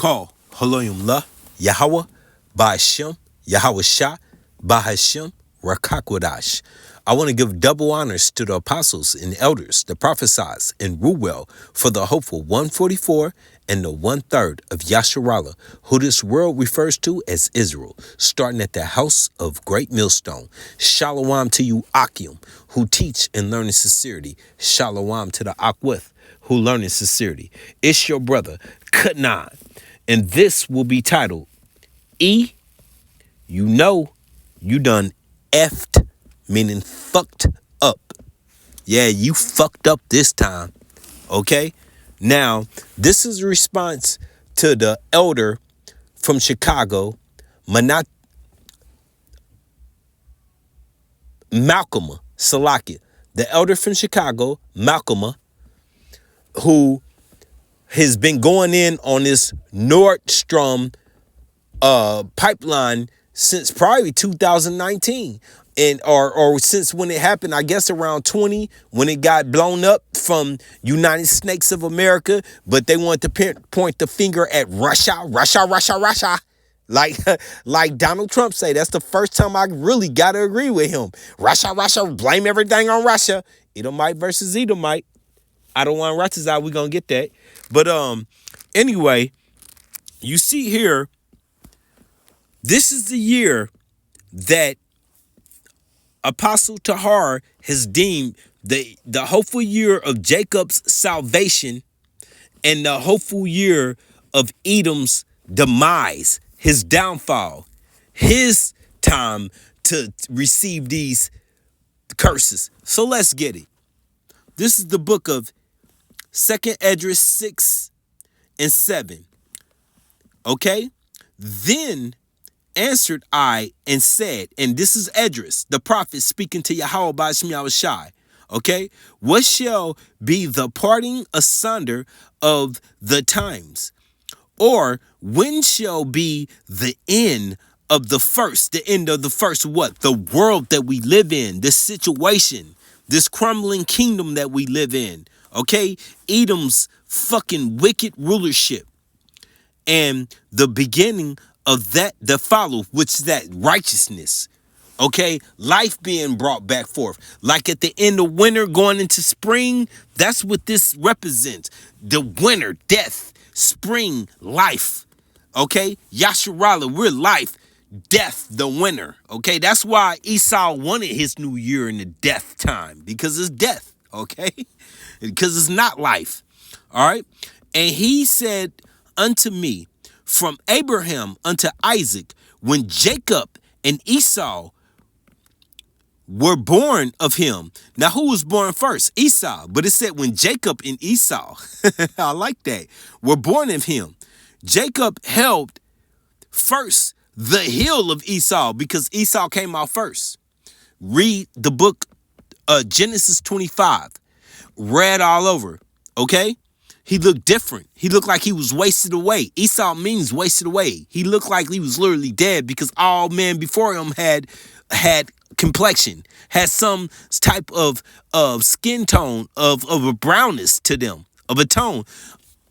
call Haloyum La, Yahweh, Ba'ashem, Yahweh Shah, Bahashem, Rakakwadash. I want to give double honors to the apostles and elders, the prophesies, and Ruel for the hopeful 144 and the 1/3 of Yasharallah, who this world refers to as Israel, starting at the house of Great Millstone. Shalom to you, Akim, who teach and learn in sincerity. Shalom to the Akwith, who learn in sincerity. It's your brother, Kanan, and this will be titled, E, you know you done effed, meaning fucked up. Yeah, you fucked up this time. Okay? Now, this is a response to the elder from Chicago, Malcolm Salakia. The elder from Chicago, Malcolm, who has been going in on this Nordstrom pipeline since probably 2019. And or since when it happened, I guess around 20, when it got blown up from United Snakes of America, but they wanted to point the finger at Russia. Like Donald Trump say, that's the first time I really got to agree with him. Russia, blame everything on Russia. Edomite versus Edomite. I don't want Russia's out. We're going to get that. But anyway, you see here, this is the year that Apostle Tahar has deemed the hopeful year of Jacob's salvation and the hopeful year of Edom's demise, his downfall, his time to receive these curses. So let's get it. This is the book of 2nd Esdras 6 and 7. Okay? Then answered I and said, and this is Esdras, the prophet speaking to Yahweh by Shemiah Shai. Okay, what shall be the parting asunder of the times? Or when shall be the end of the first? The end of the first what? The world that we live in, this situation, this crumbling kingdom that we live in. Okay, Edom's fucking wicked rulership and the beginning of that that follow, which is that righteousness. Okay, life being brought back forth. Like at the end of winter going into spring, that's what this represents. The winter, death, spring, life. Okay, Yasharallah, we're life, death, the winter. Okay, that's why Esau wanted his new year in the death time, because it's death. Okay, because it's not life. All right, and he said unto me, from Abraham unto Isaac, when Jacob and Esau were born of him. Now, who was born first? Esau. But it said when Jacob and Esau, I like that, were born of him. Jacob held first the heel of Esau because Esau came out first. Read the book Genesis 25. Read all over. Okay? He looked different. He looked like he was wasted away. Esau means wasted away. He looked like he was literally dead because all men before him had complexion, had some type of skin tone of a brownness to them, of a tone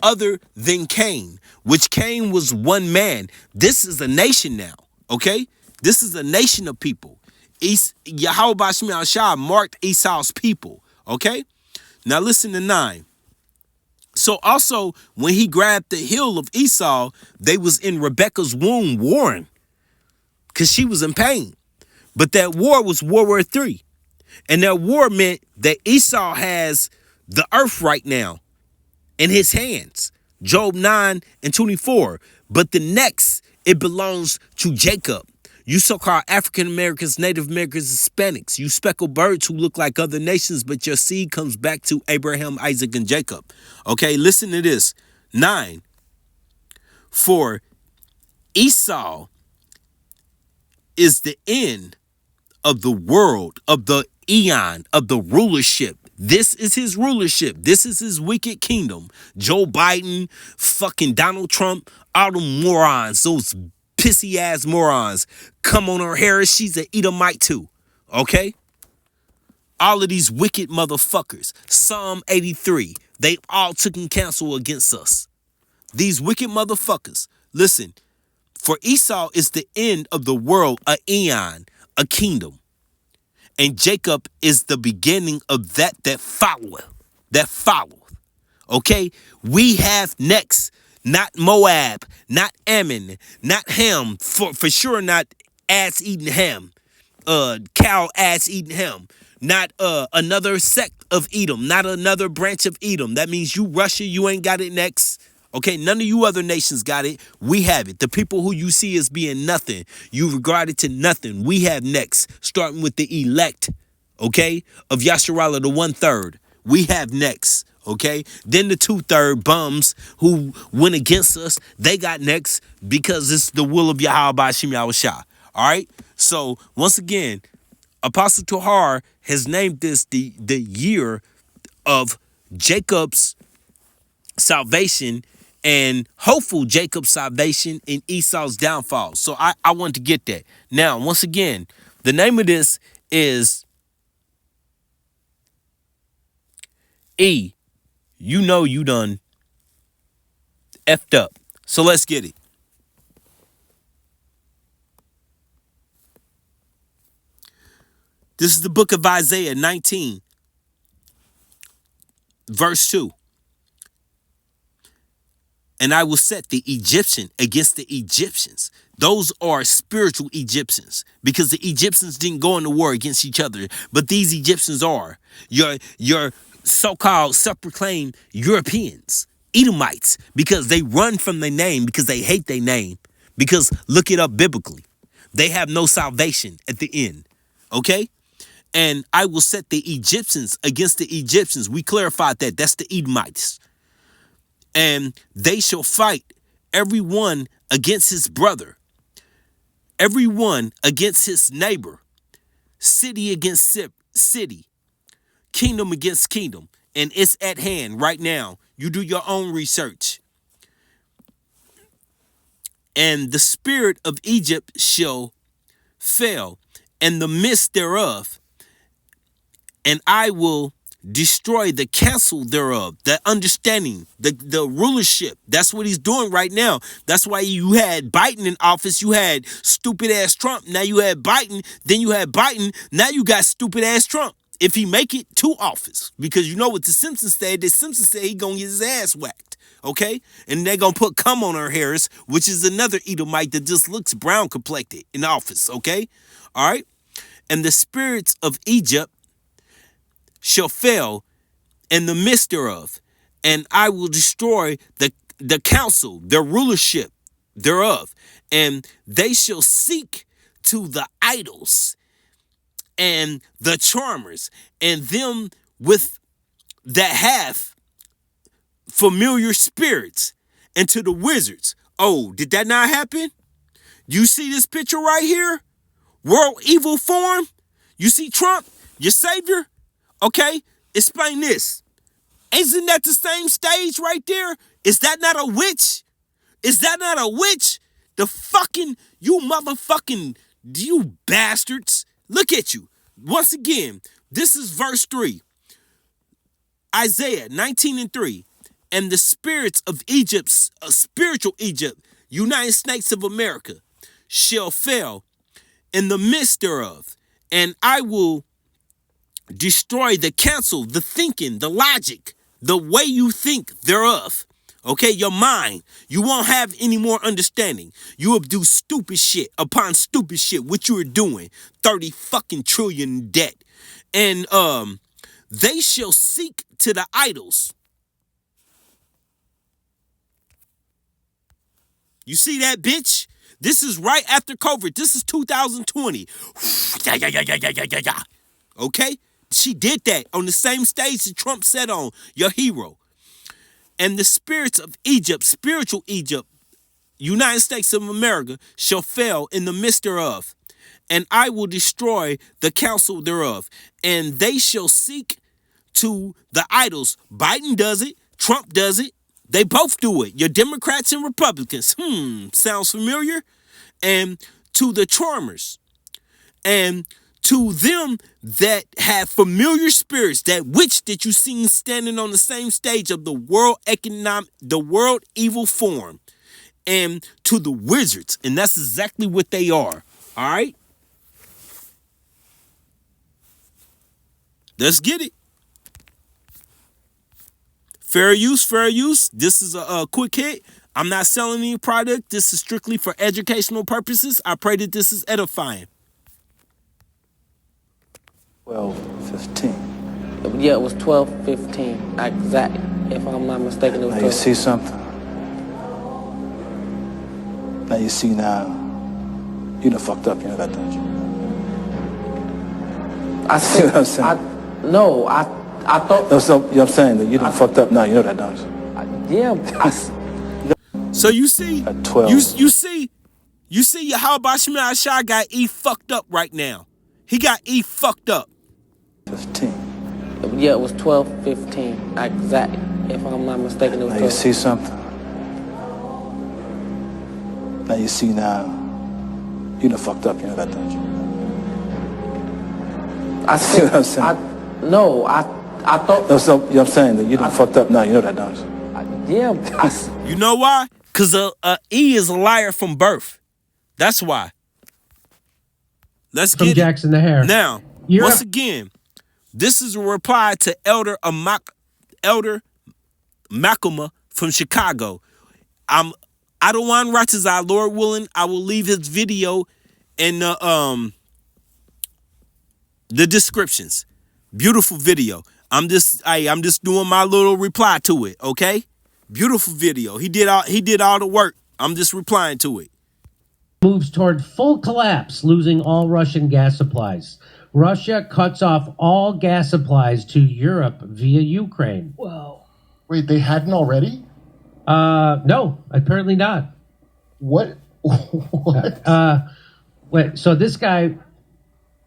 other than Cain, which Cain was one man. This is a nation now, okay? This is a nation of people. Yahweh Bashmi Shah marked Esau's people, okay? Now listen to 9. So also, when he grabbed the heel of Esau, they was in Rebekah's womb warring because she was in pain. But that war was World War III. And that war meant that Esau has the earth right now in his hands. Job 9 and 24. But the next, it belongs to Jacob. You so-called African Americans, Native Americans, Hispanics, you speckled birds who look like other nations, but your seed comes back to Abraham, Isaac, and Jacob. Okay, listen to this. 9. For Esau is the end of the world, of the eon, of the rulership. This is his rulership. This is his wicked kingdom. Joe Biden, fucking Donald Trump, all them morons, those pissy ass morons. Come on her Harris, she's an Edomite too. Okay? All of these wicked motherfuckers. Psalm 83. They all took in counsel against us. These wicked motherfuckers. Listen, for Esau is the end of the world, a eon, a kingdom. And Jacob is the beginning of that followeth. That followeth. Okay? We have next, not Moab, not Ammon, not Ham, for sure not ass eating Ham, cow ass eating Ham, not another sect of Edom, not another branch of Edom. That means you Russia, you ain't got it next. Okay, none of you other nations got it. We have it. The people who you see as being nothing, you regard it to nothing. We have next, starting with the elect, okay, of Yasharallah, the 1/3. We have next, okay? Then the 2/3 bums who went against us, they got next because it's the will of Yahweh Bashim Yahushua. All right? So, once again, Apostle Tahar has named this the year of Jacob's salvation and hopeful Jacob's salvation and Esau's downfall. So I want to get that. Now, once again, the name of this is E. You know you done effed up. So let's get it. This is the book of Isaiah 19, verse 2. And I will set the Egyptian against the Egyptians. Those are spiritual Egyptians because the Egyptians didn't go into war against each other. But these Egyptians are your so-called self-proclaimed Europeans, Edomites, because they run from their name, because they hate their name. Because look it up biblically. They have no salvation at the end. Okay? And I will set the Egyptians against the Egyptians. We clarified that. That's the Edomites. And they shall fight every one against his brother, every one against his neighbor, city against city, kingdom against kingdom. And it's at hand right now. You do your own research. And the spirit of Egypt shall fail, and the midst thereof, and I will destroy the counsel thereof, the understanding, the rulership. That's what he's doing right now. That's why you had Biden in office. You had stupid ass Trump. Now you had Biden. Then you had Biden. Now you got stupid ass Trump. If he make it to office, because you know what the Simpsons said. The Simpsons said he gonna get his ass whacked. Okay, and they're gonna put cum on her Harris, which is another Edomite that just looks brown complected in office. Okay, all right, and the spirits of Egypt shall fail in the midst thereof, and I will destroy the council, their rulership thereof, and they shall seek to the idols and the charmers and them with that have familiar spirits, and to the wizards. Oh, did that not happen? You see this picture right here? World evil form? You see Trump, your savior? Okay, explain this. Isn't that the same stage right there? Is that not a witch? Is that not a witch? The fucking, you motherfucking, you bastards. Look at you. Once again, this is verse 3. Isaiah 19:3. And the spirits of Egypt, spiritual Egypt, United States of America, shall fail in the midst thereof. And I will destroy the counsel, the thinking, the logic, the way you think thereof. Okay, your mind. You won't have any more understanding. You will do stupid shit upon stupid shit, what you are doing. 30 fucking trillion in debt. And they shall seek to the idols. You see that, bitch? This is right after COVID. This is 2020. Okay? She did that on the same stage that Trump said on, your hero. And the spirits of Egypt, spiritual Egypt, United States of America, shall fail in the midst thereof. And I will destroy the counsel thereof. And they shall seek to the idols. Biden does it. Trump does it. They both do it. Your Democrats and Republicans. Sounds familiar? And to the charmers. And to them that have familiar spirits, that witch that you seen standing on the same stage of the world evil forum, and to the wizards, and that's exactly what they are. All right, let's get it. Fair use, fair use. This is a quick hit. I'm not selling any product. This is strictly for educational purposes. I pray that this is edifying. 12:15. Yeah, it was 12:15. Exactly. If I'm not mistaken, it was Now 12. you see something. Now you see now. You done fucked up, you know that, don't you? I See what I'm saying? I thought. No, so, you know what I'm saying? That you done fucked up now, you know that, don't you? Yeah, So you see, At 12. you see Yahweh Shema Shai got E fucked up right now. He got E fucked up. 15. yeah, it was 12:15. Exactly. If I'm not mistaken, it was Now 12. you see something. Now you see now. You done fucked up, you know that, don't you? See what I'm saying? I thought. No, so, you know what I'm saying? That you done fucked up now, you know that, don't you? Yeah, You know why? Because E is a liar from birth. That's why. Let's From get Jackson the Hair. Now, You're once up. again, this is a reply to Elder Makuma from Chicago. I don't want Ratazar, Lord willing, I will leave his video in the descriptions. Beautiful video. I'm just doing my little reply to it, okay? Beautiful video. He did all the work. I'm just replying to it. Moves toward full collapse, losing all Russian gas supplies. Russia cuts off all gas supplies to Europe via Ukraine. Wait, they hadn't already? No, apparently not. What? What? Wait, so this guy,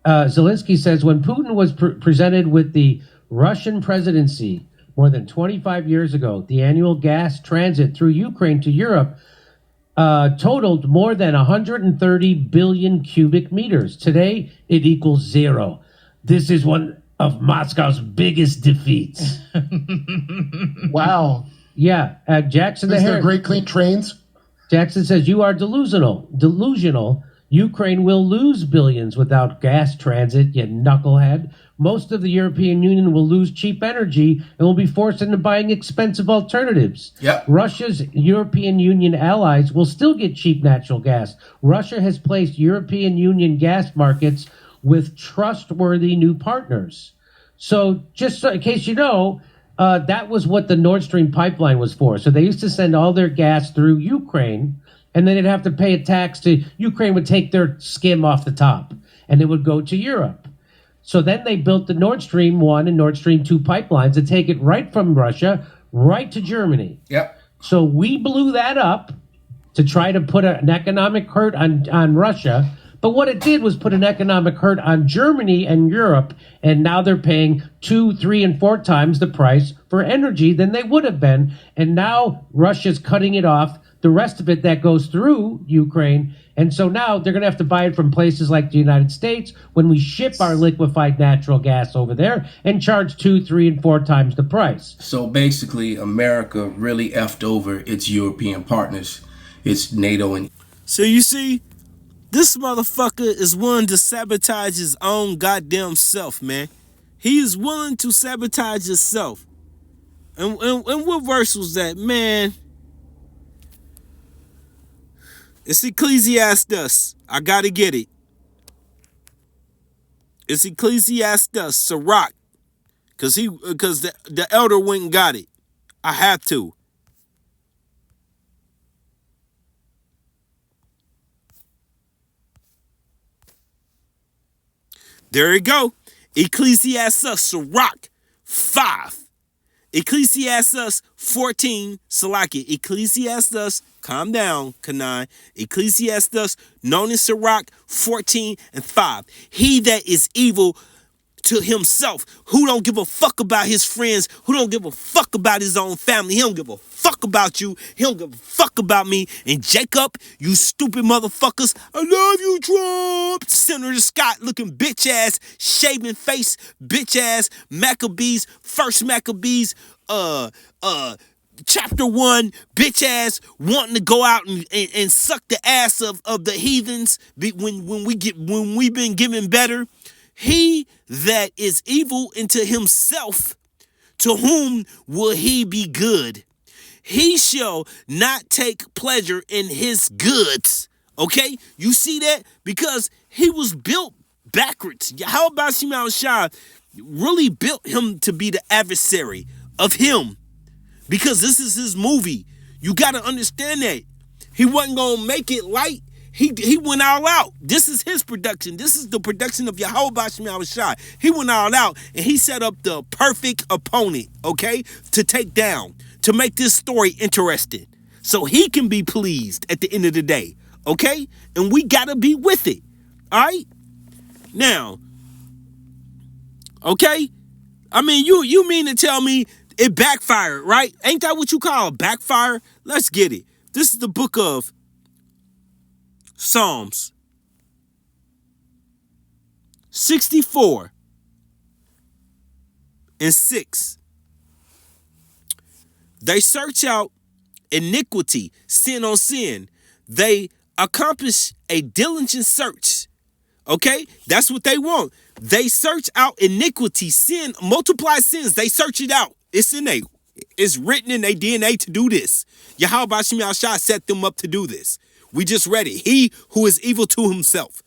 Zelensky says, when Putin was presented with the Russian presidency more than 25 years ago, the annual gas transit through Ukraine to Europe totaled more than 130 billion cubic meters. Today, it equals zero. This is one of Moscow's biggest defeats. Wow. Yeah, Jackson the Is there Hair. great clean trains? Jackson says, you are delusional. Ukraine will lose billions without gas transit, you knucklehead. Most of the European Union will lose cheap energy and will be forced into buying expensive alternatives. Yep. Russia's European Union allies will still get cheap natural gas. Russia has placed European Union gas markets with trustworthy new partners. So just in case you know, that was what the Nord Stream pipeline was for. So they used to send all their gas through Ukraine, and then they'd have to pay a tax to Ukraine would take their skim off the top, and it would go to Europe. So then they built the Nord Stream 1 and Nord Stream 2 pipelines to take it right from Russia right to Germany. Yep. So we blew that up to try to put an economic hurt on Russia. But what it did was put an economic hurt on Germany and Europe, and now they're paying 2, 3, and 4 times the price for energy than they would have been. And now Russia's cutting it off, the rest of it that goes through Ukraine. And so now they're going to have to buy it from places like the United States when we ship our liquefied natural gas over there and charge 2, 3, and 4 times the price. So basically, America really effed over its European partners, its NATO and. So you see, this motherfucker is willing to sabotage his own goddamn self, man. He is willing to sabotage himself. And what verse was that, man? It's Ecclesiastes. I gotta get it. It's Ecclesiastes, Sirach. Cause the elder went and got it. I have to. There you go. Ecclesiastes, Sirach 5. Ecclesiastes 14, Salaki. Ecclesiastes, calm down, Kanan. Ecclesiastes, known as Sirach 14 and 5. He that is evil to himself, who don't give a fuck about his friends, who don't give a fuck about his own family. He don't give a fuck about you. He don't give a fuck about me. And Jacob, you stupid motherfuckers, I love you, Trump. Senator Scott looking bitch ass, shaving face, bitch ass, Maccabees, first Maccabees, chapter 1, bitch ass, wanting to go out and suck the ass of the heathens when we've been given better. He that is evil into himself, to whom will he be good? He shall not take pleasure in his goods. Okay? You see that? Because he was built backwards. How about Shimon Shah really built him to be the adversary of him? Because this is his movie. You got to understand that. He wasn't going to make it light. He went all out. This is his production. This is the production of Yahweh Shimon Shah. He went all out and he set up the perfect opponent, okay, to take down, to make this story interesting. So he can be pleased at the end of the day, okay? And we got to be with it, all right? Now, okay? I mean, you mean to tell me it backfired, right? Ain't that what you call a backfire? Let's get it. This is the book of Psalms 64 and 6. They search out iniquity, sin on sin. They accomplish a diligent search. Okay? That's what they want. They search out iniquity, sin, multiply sins. They search it out. It's written in their DNA to do this. Yahweh Shimon Shah set them up to do this. We just read it. He who is evil to himself.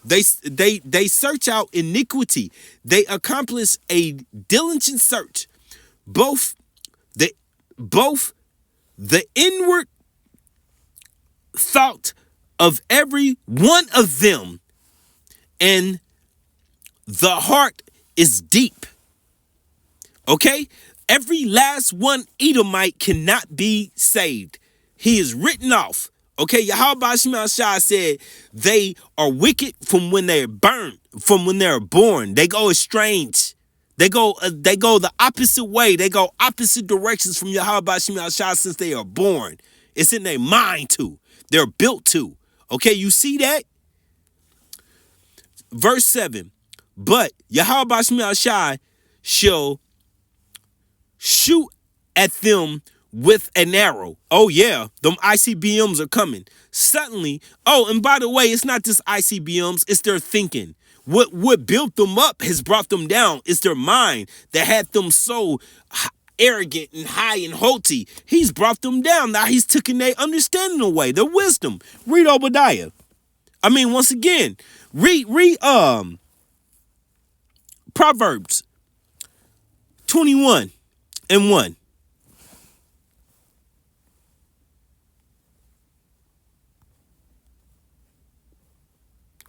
They search out iniquity. They accomplish a diligent search. Both the inward thought of every one of them, and the heart is deep. Okay? Every last one Edomite cannot be saved. He is written off. Okay, Yahweh Shimon Shah said they are wicked from when they're burned, from when they're born. They go estranged. They go the opposite way. They go opposite directions from Yahweh Shimon Shah since they are born. It's in their mind too. They're built to. Okay, you see that? Verse 7. But Yahweh Shimon Shah shall shoot at them with an arrow. Oh yeah, them ICBMs are coming. Suddenly, oh, and by the way, it's not just ICBMs, it's their thinking. What built them up has brought them down. It's their mind that had them so arrogant and high and haughty. He's brought them down. Now he's taken their understanding away, their wisdom. Read Obadiah. I mean, once again, read Proverbs 21 and 1.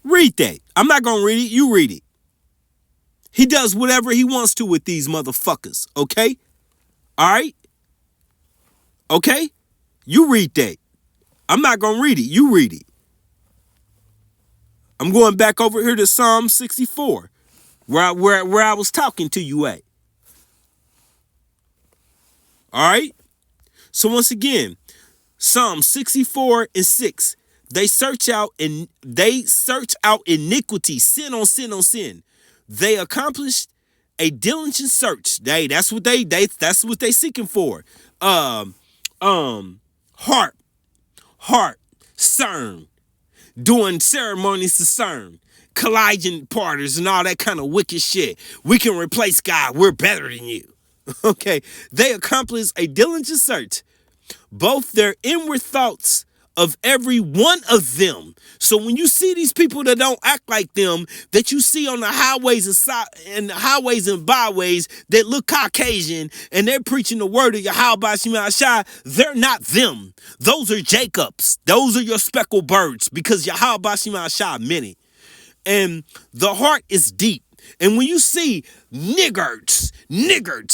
Read that. I'm not going to read it. You read it. He does whatever he wants to with these motherfuckers. Okay? All right? Okay? You read that. I'm not going to read it. You read it. I'm going back over here to Psalm 64, where I was talking to you at. All right? So once again, Psalm 64 and 6. They search out iniquity, sin on sin on sin. They accomplished a diligent search. That's what they seeking for. Heart, CERN, doing ceremonies to CERN, collision parters and all that kind of wicked shit. We can replace God. We're better than you. Okay. They accomplished a diligent search. Both their inward thoughts of every one of them. So when you see these people that don't act like them, that you see on the highways and byways that look Caucasian and they're preaching the word of Yahweh Shimon Shah, they're not them. Those are Jacobs. Those are your speckled birds because Yahweh Shimon Shah meant it. And the heart is deep. And when you see niggards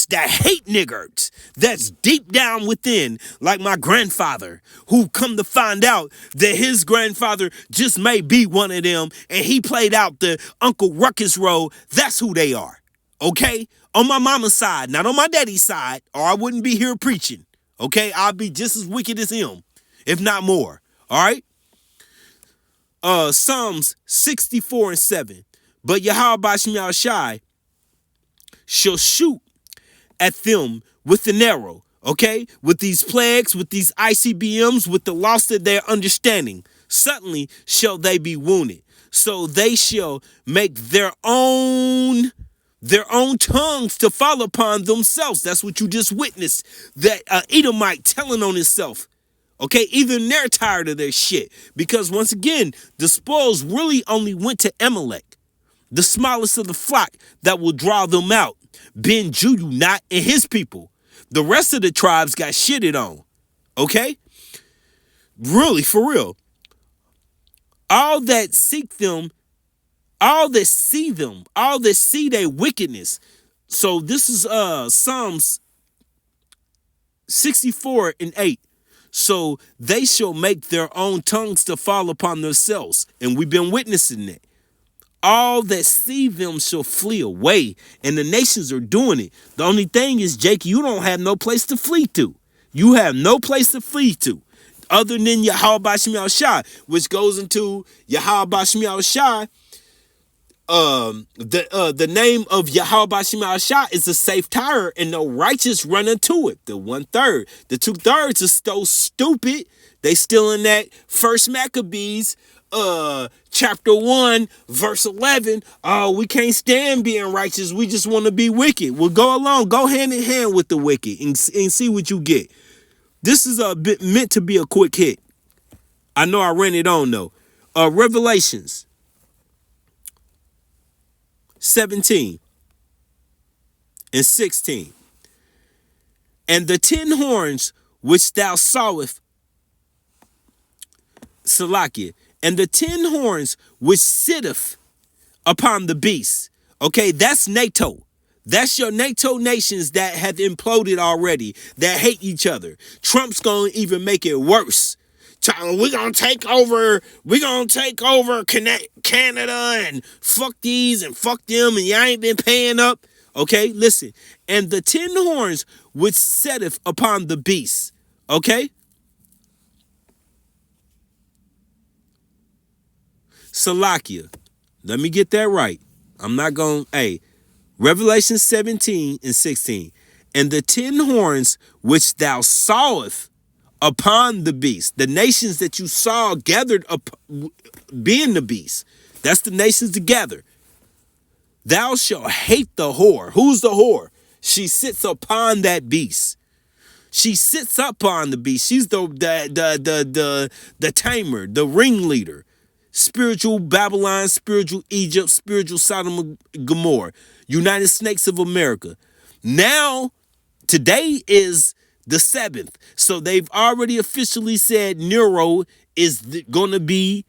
that hate niggards, that's deep down within, like my grandfather, who come to find out that his grandfather just may be one of them and he played out the Uncle Ruckus role, that's who they are. Okay? On my mama's side, not on my daddy's side, or I wouldn't be here preaching. Okay? I'll be just as wicked as him, if not more. All right? Psalms 64:7. But Yahweh Shai shall shoot at them with an arrow, okay? With these plagues, with these ICBMs, with the loss of their understanding. Suddenly shall they be wounded. So they shall make their own tongues to fall upon themselves. That's what you just witnessed. That Edomite telling on himself. Okay, even they're tired of their shit. Because once again, the spoils really only went to Amalek, the smallest of the flock that will draw them out. Ben Juyunat and his people. The rest of the tribes got shitted on. Okay? Really, for real. All that seek them, all that see them, all that see their wickedness. So this is Psalms 64:8. So they shall make their own tongues to fall upon themselves. And we've been witnessing that. All that see them shall flee away. And the nations are doing it. The only thing is, Jake, you don't have no place to flee to. You have no place to flee to. Other than Yahweh Shai, which goes into Yahweh Shai. The name of Yahweh Shai is a safe tower, and no righteous run into it. The 1/3, the 2/3 is so stupid. They still in that First Maccabees, chapter 1, verse 11. Oh, we can't stand being righteous. We just want to be wicked. Well, go along, go hand in hand with the wicked, and see what you get. This is a bit meant to be a quick hit. I know I ran it on though. Revelations 17:16. And the 10 horns which thou sawest, Salakia, and the 10 horns which sitteth upon the beast. Okay, that's NATO. That's your NATO nations that have imploded already, that hate each other. Trump's gonna even make it worse. We're gonna take over Canada and fuck these and fuck them, and y'all ain't been paying up. Okay, listen. And the 10 horns which setteth upon the beast. Okay? Salakia. Let me get that right. I'm not gonna, Revelation 17:16. And the 10 horns which thou sawest upon the beast, the nations that you saw gathered up being the beast, that's the nations together. Thou shalt hate the whore. Who's the whore? She sits upon that beast. She sits up on the beast. She's the tamer, the ringleader. Spiritual Babylon, spiritual Egypt, spiritual Sodom and Gomorrah, United Snakes of America. Now, today is the 7th. So they've already officially said Nero is going to be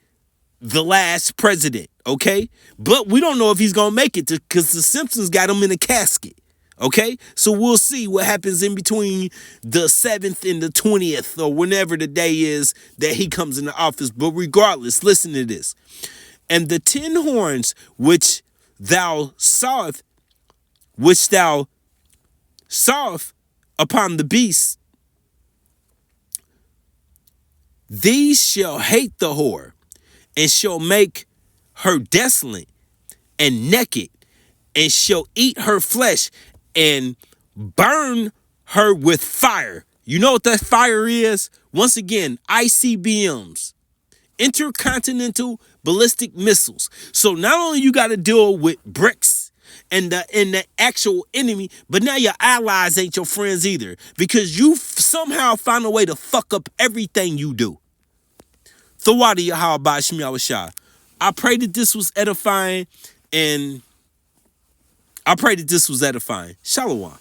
the last president, okay? But we don't know if he's going to make it because the Simpsons got him in a casket, okay? So we'll see what happens in between the 7th and the 20th or whenever the day is that he comes into office. But regardless, listen to this. And the 10 horns which thou sawest upon the beast, these shall hate the whore, and shall make her desolate and naked, and shall eat her flesh, and burn her with fire. You know what that fire is? Once again, ICBMs, intercontinental ballistic missiles. So not only you got to deal with BRICS and the actual enemy, but now your allies ain't your friends either, because you somehow found a way to fuck up everything you do. Thawadi Yahweh Shai Shai. I pray that this was edifying, and Shalom.